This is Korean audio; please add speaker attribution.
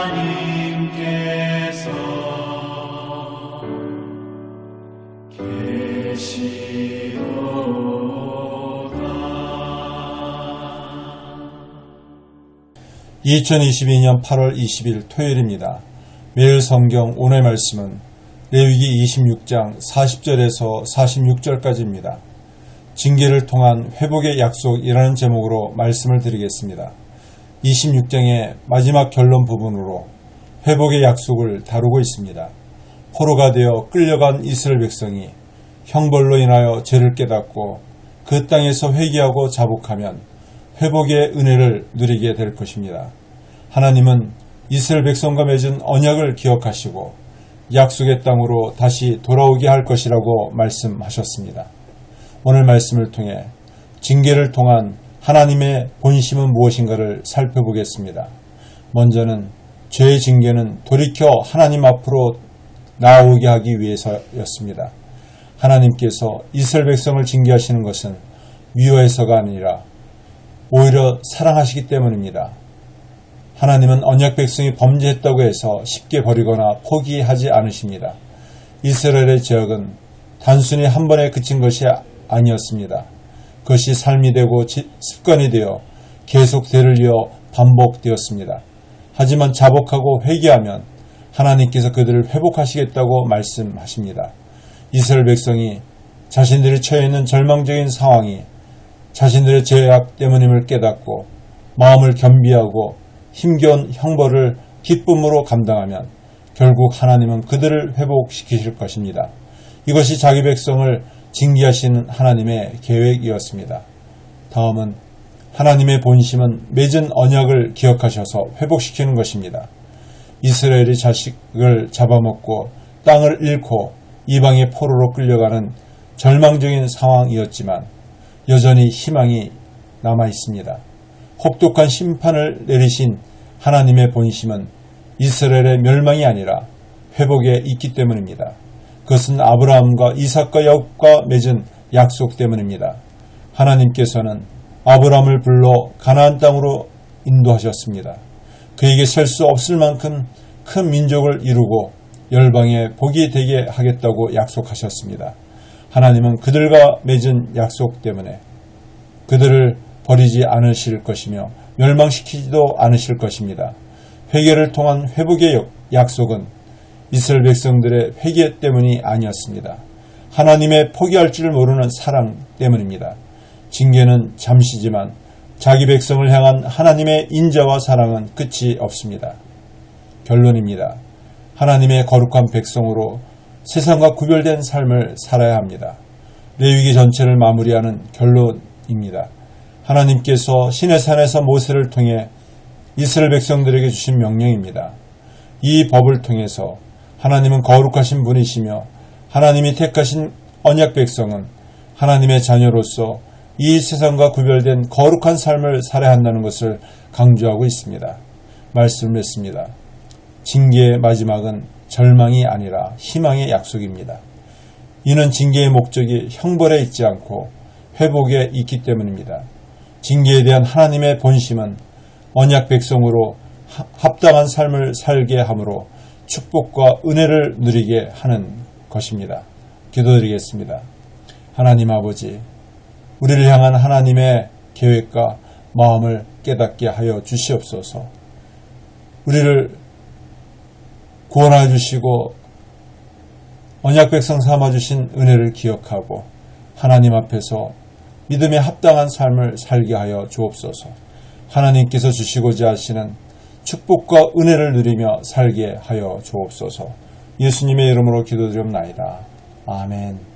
Speaker 1: 하나님께서 계시도다.
Speaker 2: 2022년 8월 20일 토요일입니다. 매일 성경 오늘 말씀은 레위기 26장 40절에서 46절까지입니다. 징계를 통한 회복의 약속이라는 제목으로 말씀을 드리겠습니다. 26장의 마지막 결론 부분으로 회복의 약속을 다루고 있습니다. 포로가 되어 끌려간 이스라엘 백성이 형벌로 인하여 죄를 깨닫고 그 땅에서 회개하고 자복하면 회복의 은혜를 누리게 될 것입니다. 하나님은 이스라엘 백성과 맺은 언약을 기억하시고 약속의 땅으로 다시 돌아오게 할 것이라고 말씀하셨습니다. 오늘 말씀을 통해 징계를 통한 하나님의 본심은 무엇인가를 살펴보겠습니다. 먼저는 죄의 징계는 돌이켜 하나님 앞으로 나오게 하기 위해서였습니다. 하나님께서 이스라엘 백성을 징계하시는 것은 위호해서가 아니라 오히려 사랑하시기 때문입니다. 하나님은 언약 백성이 범죄했다고 해서 쉽게 버리거나 포기하지 않으십니다. 이스라엘의 죄악은 단순히 한 번에 그친 것이 아니었습니다. 그것이 삶이 되고 습관이 되어 계속 대를 이어 반복되었습니다. 하지만 자복하고 회개하면 하나님께서 그들을 회복하시겠다고 말씀하십니다. 이스라엘 백성이 자신들이 처해 있는 절망적인 상황이 자신들의 죄악 때문임을 깨닫고 마음을 겸비하고 힘겨운 형벌을 기쁨으로 감당하면 결국 하나님은 그들을 회복시키실 것입니다. 이것이 자기 백성을 징계하시는 하나님의 계획이었습니다. 다음은 하나님의 본심은 맺은 언약을 기억하셔서 회복시키는 것입니다. 이스라엘이 자식을 잡아먹고 땅을 잃고 이방의 포로로 끌려가는 절망적인 상황이었지만 여전히 희망이 남아 있습니다. 혹독한 심판을 내리신 하나님의 본심은 이스라엘의 멸망이 아니라 회복에 있기 때문입니다. 그것은 아브라함과 이삭과 야곱과 맺은 약속 때문입니다. 하나님께서는 아브라함을 불러 가나안 땅으로 인도하셨습니다. 그에게 셀 수 없을 만큼 큰 민족을 이루고 열방의 복이 되게 하겠다고 약속하셨습니다. 하나님은 그들과 맺은 약속 때문에 그들을 버리지 않으실 것이며 멸망시키지도 않으실 것입니다. 회개를 통한 회복의 약속은 이스라엘 백성들의 회개 때문이 아니었습니다. 하나님의 포기할 줄 모르는 사랑 때문입니다. 징계는 잠시지만 자기 백성을 향한 하나님의 인자와 사랑은 끝이 없습니다. 결론입니다. 하나님의 거룩한 백성으로 세상과 구별된 삶을 살아야 합니다. 레위기 전체를 마무리하는 결론입니다. 하나님께서 시내산에서 모세를 통해 이스라엘 백성들에게 주신 명령입니다. 이 법을 통해서 하나님은 거룩하신 분이시며 하나님이 택하신 언약 백성은 하나님의 자녀로서 이 세상과 구별된 거룩한 삶을 살아야 한다는 것을 강조하고 있습니다. 말씀을 맺습니다. 징계의 마지막은 절망이 아니라 희망의 약속입니다. 이는 징계의 목적이 형벌에 있지 않고 회복에 있기 때문입니다. 징계에 대한 하나님의 본심은 언약 백성으로 합당한 삶을 살게 함으로 축복과 은혜를 누리게 하는 것입니다. 기도드리겠습니다. 하나님 아버지, 우리를 향한 하나님의 계획과 마음을 깨닫게 하여 주시옵소서. 우리를 구원하여 주시고 언약 백성 삼아 주신 은혜를 기억하고 하나님 앞에서 믿음에 합당한 삶을 살게 하여 주옵소서. 하나님께서 주시고자 하시는 축복과 은혜를 누리며 살게 하여 주옵소서. 예수님의 이름으로 기도드리옵나이다. 아멘.